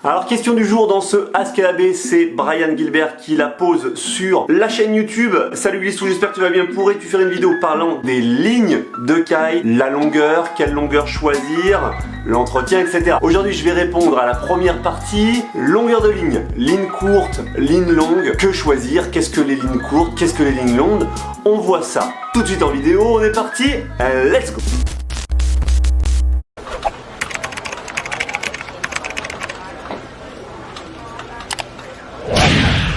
Alors question du jour dans ce AskLab, c'est Brian Gilbert qui la pose sur la chaîne YouTube. Salut Glissou, j'espère que tu vas bien. Pourrais-tu faire une vidéo parlant des lignes de kite, la longueur, quelle longueur choisir, l'entretien, etc. Aujourd'hui je vais répondre à la première partie, longueur de ligne, ligne courte, ligne longue, que choisir, qu'est-ce que les lignes courtes, qu'est-ce que les lignes longues. On voit ça tout de suite en vidéo, on est parti, let's go.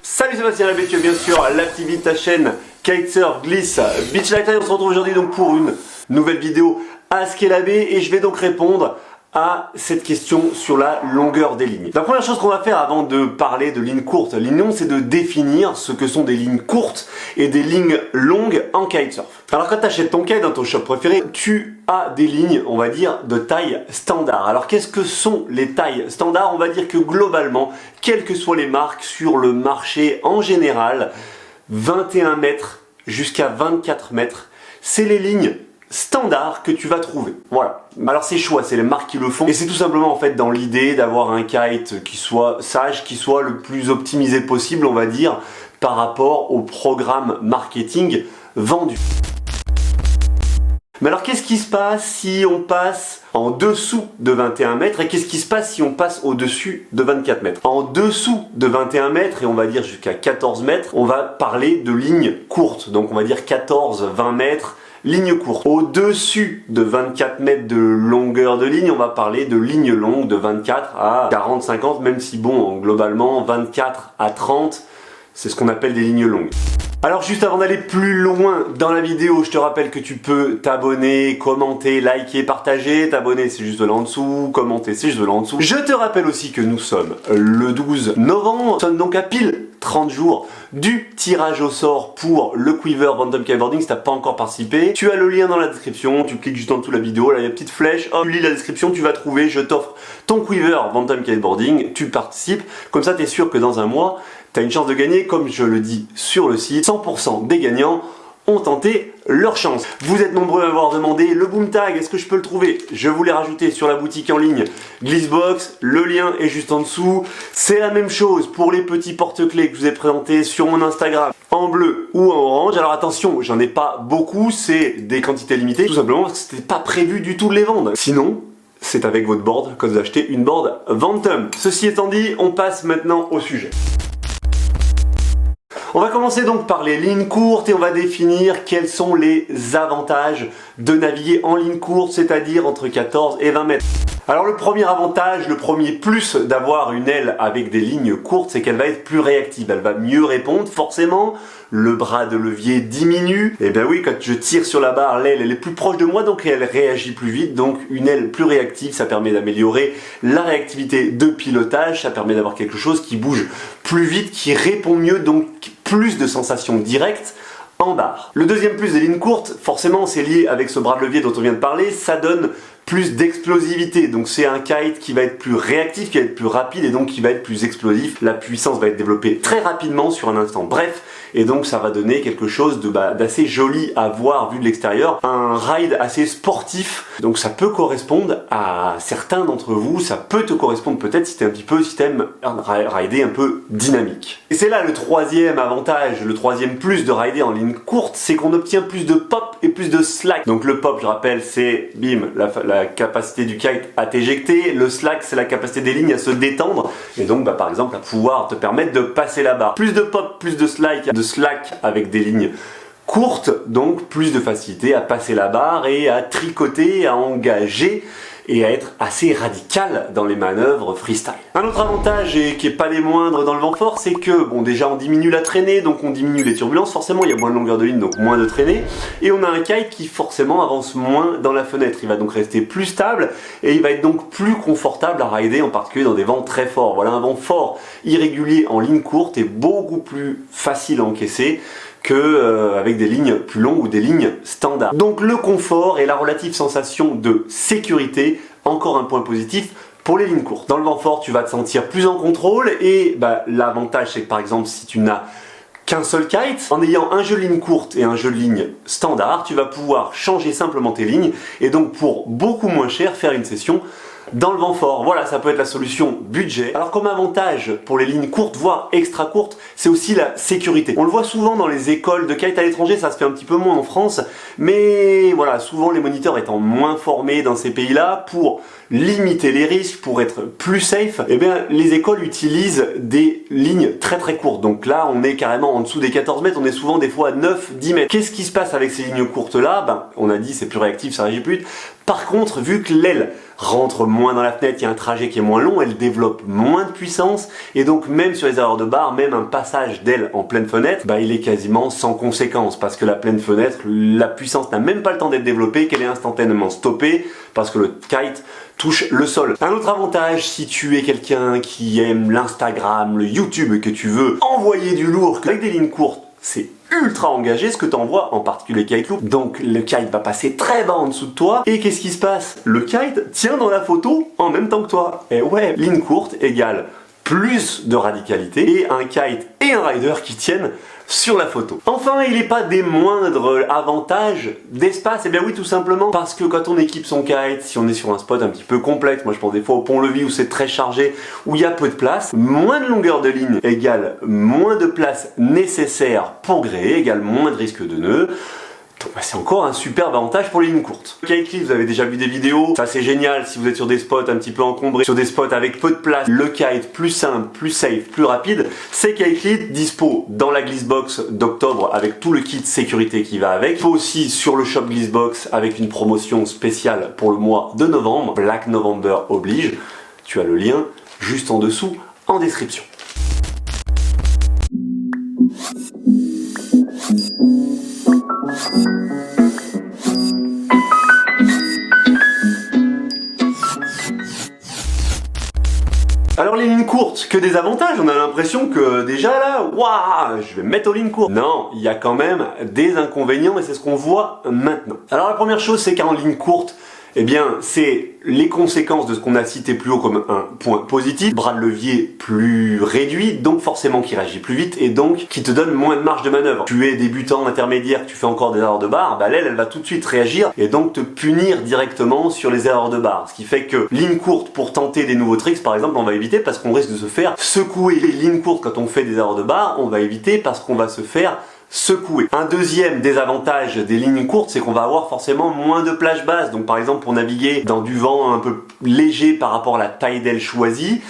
Salut Sébastien Labbé, tu es bien sûr l'activité de ta chaîne Kitesurf Glisse Beach Lifestyle. On se retrouve aujourd'hui donc pour une nouvelle vidéo AskLab et je vais donc répondre à cette question sur la longueur des lignes. La première chose qu'on va faire avant de parler de lignes courtes, lignes longues, c'est de définir ce que sont des lignes courtes et des lignes longues en kitesurf. Alors quand tu achètes ton kite dans ton shop préféré, tu as des lignes, on va dire, de taille standard. Alors qu'est-ce que sont les tailles standards? On va dire que globalement, quelles que soient les marques sur le marché en général, 21 mètres jusqu'à 24 mètres, c'est les lignes standard que tu vas trouver. Voilà. Alors c'est choix, c'est les marques qui le font et c'est tout simplement en fait dans l'idée d'avoir un kite qui soit sage, qui soit le plus optimisé possible, on va dire, par rapport au programme marketing vendu. Mais alors qu'est-ce qui se passe si on passe en dessous de 21 mètres et qu'est-ce qui se passe si on passe au-dessus de 24 mètres? En dessous de 21 mètres et on va dire jusqu'à 14 mètres, on va parler de lignes courtes. Donc on va dire 14-20 mètres, ligne courte. Au-dessus de 24 mètres de longueur de ligne, on va parler de lignes longues de 24 à 40-50, même si bon, globalement 24 à 30, c'est ce qu'on appelle des lignes longues. Alors juste avant d'aller plus loin dans la vidéo, je te rappelle que tu peux t'abonner, commenter, liker, partager. T'abonner c'est juste de là en dessous, commenter c'est juste de là en dessous. Je te rappelle aussi que nous sommes le 12 novembre, nous sommes donc à pile 30 jours du tirage au sort pour le Quiver Bantam Kiteboarding. Si tu n'as pas encore participé, tu as le lien dans la description, tu cliques juste en dessous de la vidéo, là il y a une petite flèche, hop, tu lis la description, tu vas trouver, je t'offre ton Quiver Bantam Kiteboarding, tu participes, comme ça tu es sûr que dans un mois, tu as une chance de gagner, comme je le dis sur le site, 100% des gagnants ont tenté leur chance. Vous êtes nombreux à avoir demandé le boom tag, est-ce que je peux le trouver? Je vous l'ai rajouté sur la boutique en ligne Glissbox, le lien est juste en dessous. C'est la même chose pour les petits porte-clés que je vous ai présentés sur mon Instagram, en bleu ou en orange. Alors attention, j'en ai pas beaucoup, c'est des quantités limitées, tout simplement parce que c'était pas prévu du tout de les vendre. Sinon, c'est avec votre board quand vous achetez une board Bantam. Ceci étant dit, on passe maintenant au sujet. On va commencer donc par les lignes courtes et on va définir quels sont les avantages de naviguer en ligne courte, c'est-à-dire entre 14 et 20 mètres. Alors le premier avantage, le premier plus d'avoir une aile avec des lignes courtes, c'est qu'elle va être plus réactive, elle va mieux répondre, forcément. Le bras de levier diminue. Et bien oui, quand je tire sur la barre, l'aile elle est plus proche de moi, donc elle réagit plus vite. Donc une aile plus réactive, ça permet d'améliorer la réactivité de pilotage, ça permet d'avoir quelque chose qui bouge plus vite, qui répond mieux, donc plus de sensations directes en barre. Le deuxième plus des lignes courtes, forcément c'est lié avec ce bras de levier dont on vient de parler, ça donne plus d'explosivité, donc c'est un kite qui va être plus réactif, qui va être plus rapide et donc qui va être plus explosif. La puissance va être développée très rapidement sur un instant bref et donc ça va donner quelque chose d'assez joli à voir vu de l'extérieur, un ride assez sportif, donc ça peut correspondre à certains d'entre vous, ça peut te correspondre peut-être si t'aimes rider un peu dynamique. Et c'est là le troisième avantage, le troisième plus de rider en ligne courte, c'est qu'on obtient plus de pop et plus de slack. Donc le pop, je rappelle, c'est bim, la capacité du kite à t'éjecter, le slack c'est la capacité des lignes à se détendre et donc par exemple à pouvoir te permettre de passer la barre. Plus de pop, plus de slack avec des lignes courtes, donc plus de facilité à passer la barre et à tricoter, à engager et à être assez radical dans les manœuvres freestyle. Un autre avantage, et qui est pas des moindres dans le vent fort, c'est que bon déjà on diminue la traînée, donc on diminue les turbulences, forcément il y a moins de longueur de ligne, donc moins de traînée, et on a un kite qui forcément avance moins dans la fenêtre, il va donc rester plus stable, et il va être donc plus confortable à rider, en particulier dans des vents très forts. Voilà, un vent fort irrégulier en ligne courte est beaucoup plus facile à encaisser avec des lignes plus longues ou des lignes standards. Donc le confort et la relative sensation de sécurité, encore un point positif pour les lignes courtes. Dans le vent fort, tu vas te sentir plus en contrôle et l'avantage c'est que par exemple si tu n'as qu'un seul kite, en ayant un jeu de ligne courte et un jeu de ligne standard, tu vas pouvoir changer simplement tes lignes et donc pour beaucoup moins cher faire une session dans le vent fort. Voilà, ça peut être la solution budget. Alors comme avantage pour les lignes courtes, voire extra courtes, c'est aussi la sécurité. On le voit souvent dans les écoles de kite à l'étranger, ça se fait un petit peu moins en France, mais voilà, souvent les moniteurs étant moins formés dans ces pays-là, pour limiter les risques, pour être plus safe, eh bien les écoles utilisent des lignes très très courtes. Donc là, on est carrément en dessous des 14 mètres, on est souvent des fois à 9-10 mètres. Qu'est-ce qui se passe avec ces lignes courtes-là? Ben, on a dit c'est plus réactif, ça réagit plus vite. Par contre, vu que l'aile rentre moins dans la fenêtre, il y a un trajet qui est moins long, elle développe moins de puissance, et donc même sur les erreurs de barre, même un passage d'aile en pleine fenêtre, bah, il est quasiment sans conséquence, parce que la pleine fenêtre, la puissance n'a même pas le temps d'être développée, qu'elle est instantanément stoppée, parce que le kite touche le sol. Un autre avantage, si tu es quelqu'un qui aime l'Instagram, le YouTube, que tu veux envoyer du lourd avec des lignes courtes, c'est ultra engagé ce que tu envoies, en particulier Kite Loop. Donc le kite va passer très bas en dessous de toi. Et qu'est-ce qui se passe? Le kite tient dans la photo en même temps que toi. Et ouais, ligne courte égale plus de radicalité et un kite et un rider qui tiennent sur la photo. Enfin, il n'est pas des moindres avantages d'espace. Eh bien oui, tout simplement parce que quand on équipe son kite, si on est sur un spot un petit peu complexe, moi je pense des fois au pont-levis où c'est très chargé, où il y a peu de place, moins de longueur de ligne égale moins de place nécessaire pour gréer, égale moins de risque de nœud. Donc bah, c'est encore un superbe avantage pour les lignes courtes. Kite Clip, vous avez déjà vu des vidéos, ça c'est génial si vous êtes sur des spots un petit peu encombrés, sur des spots avec peu de place, le kite plus simple, plus safe, plus rapide. C'est Kite Clip, dispo dans la Glissbox d'octobre avec tout le kit sécurité qui va avec. Dispo aussi sur le shop Glissbox avec une promotion spéciale pour le mois de novembre, Black November oblige. Tu as le lien juste en dessous en description. Alors les lignes courtes, que des avantages, on a l'impression que déjà là, waouh, je vais me mettre aux lignes courtes. Non, il y a quand même des inconvénients et c'est ce qu'on voit maintenant. Alors la première chose, c'est qu'en ligne courte, eh bien, c'est les conséquences de ce qu'on a cité plus haut comme un point positif. Bras de levier plus réduit, donc forcément qui réagit plus vite et donc qui te donne moins de marge de manœuvre. Tu es débutant, intermédiaire, tu fais encore des erreurs de barre, bah l'aile elle va tout de suite réagir et donc te punir directement sur les erreurs de barre. Ce qui fait que ligne courte pour tenter des nouveaux tricks par exemple, on va éviter parce qu'on risque de se faire secouer. Les lignes courtes quand on fait des erreurs de barre, on va éviter parce qu'on va se faire secouer. Un deuxième désavantage des lignes courtes, c'est qu'on va avoir forcément moins de plage basse. Donc par exemple pour naviguer dans du vent un peu léger par rapport à la taille d'aile choisie,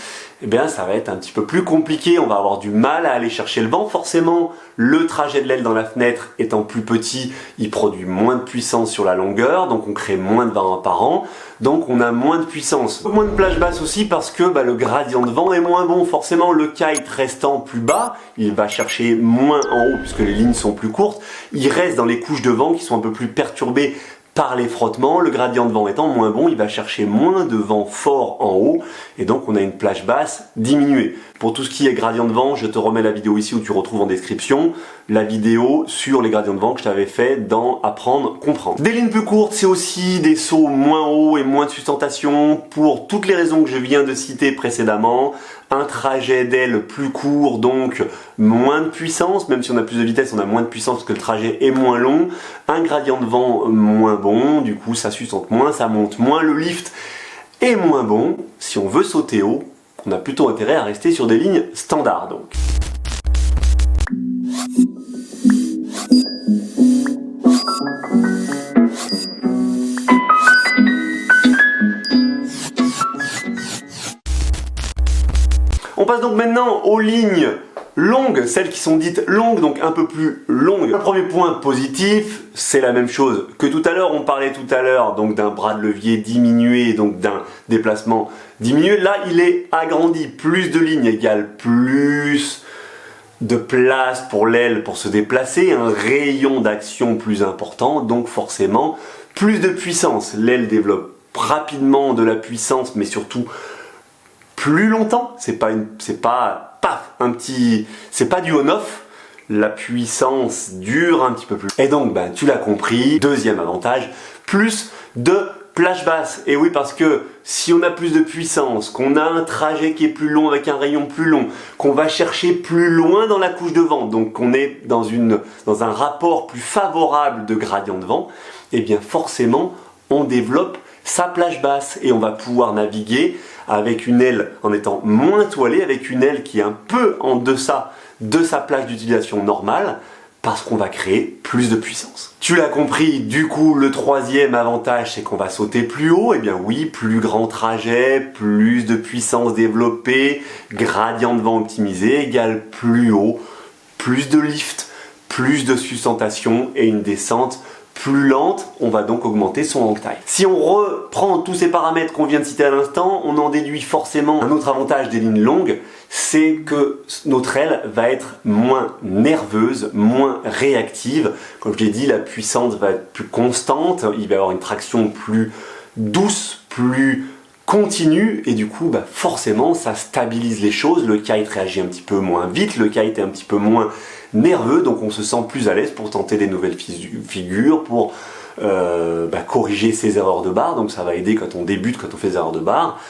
eh bien ça va être un petit peu plus compliqué, on va avoir du mal à aller chercher le vent. Forcément, le trajet de l'aile dans la fenêtre étant plus petit, il produit moins de puissance sur la longueur, donc on crée moins de vent apparent, donc on a moins de puissance. Moins de plage basse aussi parce que le gradient de vent est moins bon. Forcément, le kite restant plus bas, il va chercher moins en haut puisque les lignes sont plus courtes, il reste dans les couches de vent qui sont un peu plus perturbées par les frottements, le gradient de vent étant moins bon, il va chercher moins de vent fort en haut et donc on a une plage basse diminuée. Pour tout ce qui est gradient de vent, je te remets la vidéo ici où tu retrouves en description la vidéo sur les gradients de vent que je t'avais fait dans Apprendre, Comprendre. Des lignes plus courtes, c'est aussi des sauts moins hauts et moins de sustentation pour toutes les raisons que je viens de citer précédemment. Un trajet d'aile plus court, donc moins de puissance, même si on a plus de vitesse, on a moins de puissance parce que le trajet est moins long. Un gradient de vent moins bon, du coup ça sustente moins, ça monte moins, le lift est moins bon. Si on veut sauter haut, on a plutôt intérêt à rester sur des lignes standards donc. On passe donc maintenant aux lignes longues, celles qui sont dites longues, donc un peu plus longues. Le premier point positif, c'est la même chose que tout à l'heure. On parlait tout à l'heure donc d'un bras de levier diminué, donc d'un déplacement diminué. Là, il est agrandi. Plus de lignes égale plus de place pour l'aile pour se déplacer, un rayon d'action plus important, donc forcément plus de puissance. L'aile développe rapidement de la puissance, mais surtout plus longtemps. C'est pas du on-off. La puissance dure un petit peu plus. Et donc, tu l'as compris, deuxième avantage, plus de plage basse. Et oui, parce que si on a plus de puissance, qu'on a un trajet qui est plus long avec un rayon plus long, qu'on va chercher plus loin dans la couche de vent, donc qu'on est dans un rapport plus favorable de gradient de vent, et bien forcément, on développe sa plage basse et on va pouvoir naviguer avec une aile en étant moins toilée, avec une aile qui est un peu en deçà de sa plage d'utilisation normale, parce qu'on va créer plus de puissance. Tu l'as compris, du coup, le troisième avantage, c'est qu'on va sauter plus haut. Eh bien oui, plus grand trajet, plus de puissance développée, gradient de vent optimisé égale plus haut, plus de lift, plus de sustentation et une descente plus lente, on va donc augmenter son hang time. Si on reprend tous ces paramètres qu'on vient de citer à l'instant, on en déduit forcément un autre avantage des lignes longues, c'est que notre aile va être moins nerveuse, moins réactive. Comme je l'ai dit, la puissance va être plus constante, il va y avoir une traction plus douce, plus continue, et du coup, forcément, ça stabilise les choses. Le kite réagit un petit peu moins vite, le kite est un petit peu moins nerveux, donc on se sent plus à l'aise pour tenter des nouvelles figures, pour corriger ses erreurs de barre, donc ça va aider quand on débute, quand on fait des erreurs de barre.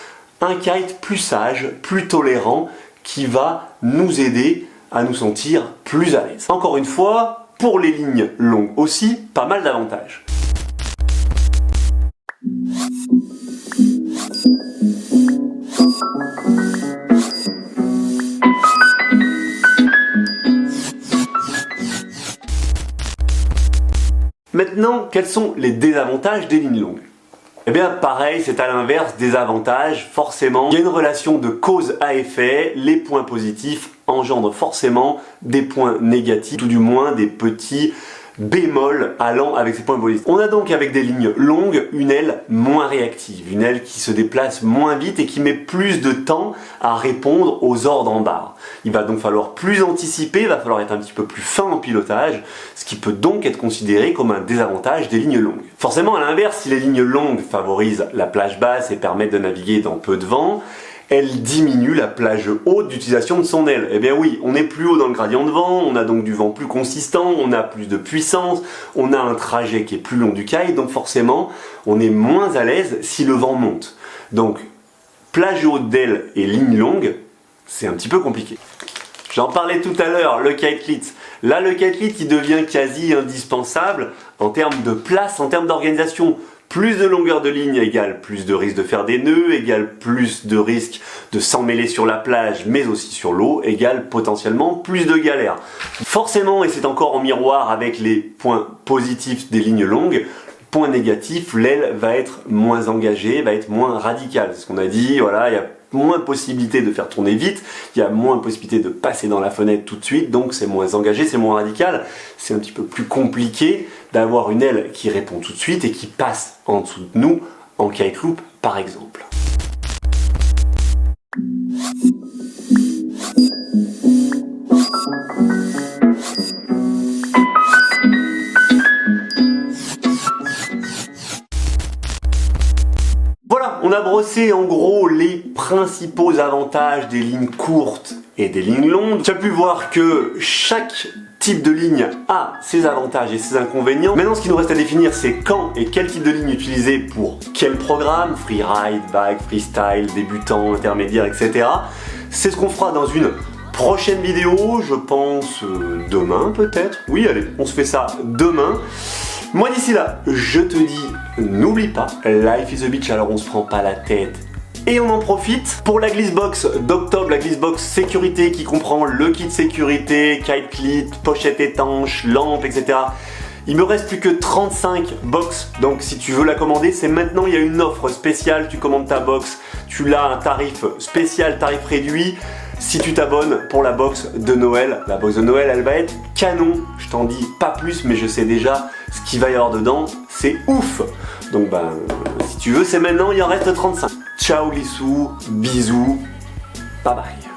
Un kite plus sage, plus tolérant, qui va nous aider à nous sentir plus à l'aise. Encore une fois, pour les lignes longues aussi, pas mal d'avantages. Maintenant, quels sont les désavantages des lignes longues? Eh bien pareil, c'est à l'inverse des avantages, forcément. Il y a une relation de cause à effet, les points positifs engendrent forcément des points négatifs, tout du moins des petits bémol allant avec ces points positifs. On a donc avec des lignes longues une aile moins réactive, une aile qui se déplace moins vite et qui met plus de temps à répondre aux ordres en barre. Il va donc falloir plus anticiper, il va falloir être un petit peu plus fin en pilotage, ce qui peut donc être considéré comme un désavantage des lignes longues. Forcément, à l'inverse, si les lignes longues favorisent la plage basse et permettent de naviguer dans peu de vent, elle diminue la plage haute d'utilisation de son aile. Eh bien oui, on est plus haut dans le gradient de vent, on a donc du vent plus consistant, on a plus de puissance, on a un trajet qui est plus long du kite, donc forcément, on est moins à l'aise si le vent monte. Donc, plage haute d'aile et ligne longue, c'est un petit peu compliqué. J'en parlais tout à l'heure, le kite-lit. Là, le kite-lit, il devient quasi indispensable en termes de place, en termes d'organisation. Plus de longueur de ligne égale plus de risque de faire des nœuds, égale plus de risque de s'emmêler sur la plage, mais aussi sur l'eau, égale potentiellement plus de galères. Forcément, et c'est encore en miroir avec les points positifs des lignes longues, point négatif, l'aile va être moins engagée, va être moins radicale. C'est ce qu'on a dit, voilà, il y a moins de possibilités de faire tourner vite, il y a moins de possibilités de passer dans la fenêtre tout de suite, donc c'est moins engagé, c'est moins radical, c'est un petit peu plus compliqué d'avoir une aile qui répond tout de suite et qui passe en dessous de nous en kite loop par exemple. Voilà, on a brossé en gros les principaux avantages des lignes courtes et des lignes longues. Tu as pu voir que chaque type de ligne a ses avantages et ses inconvénients. Maintenant, ce qui nous reste à définir, c'est quand et quel type de ligne utiliser pour quel programme, freeride, bike, freestyle, débutant, intermédiaire, etc. C'est ce qu'on fera dans une prochaine vidéo, je pense demain peut-être. Oui, allez, on se fait ça demain. Moi d'ici là, je te dis, n'oublie pas, life is a beach, alors on se prend pas la tête. Et on en profite pour la Glissbox d'octobre, la Glissbox sécurité qui comprend le kit sécurité, kite clit, pochette étanche, lampe, etc. Il me reste plus que 35 box, donc si tu veux la commander, c'est maintenant, il y a une offre spéciale, tu commandes ta box, tu l'as un tarif spécial, tarif réduit. Si tu t'abonnes pour la box de Noël, la box de Noël, elle va être canon. Je t'en dis pas plus, mais je sais déjà ce qu'il va y avoir dedans. C'est ouf. Donc si tu veux, c'est maintenant, il en reste 35. Ciao Glissou, bisous, bye bye.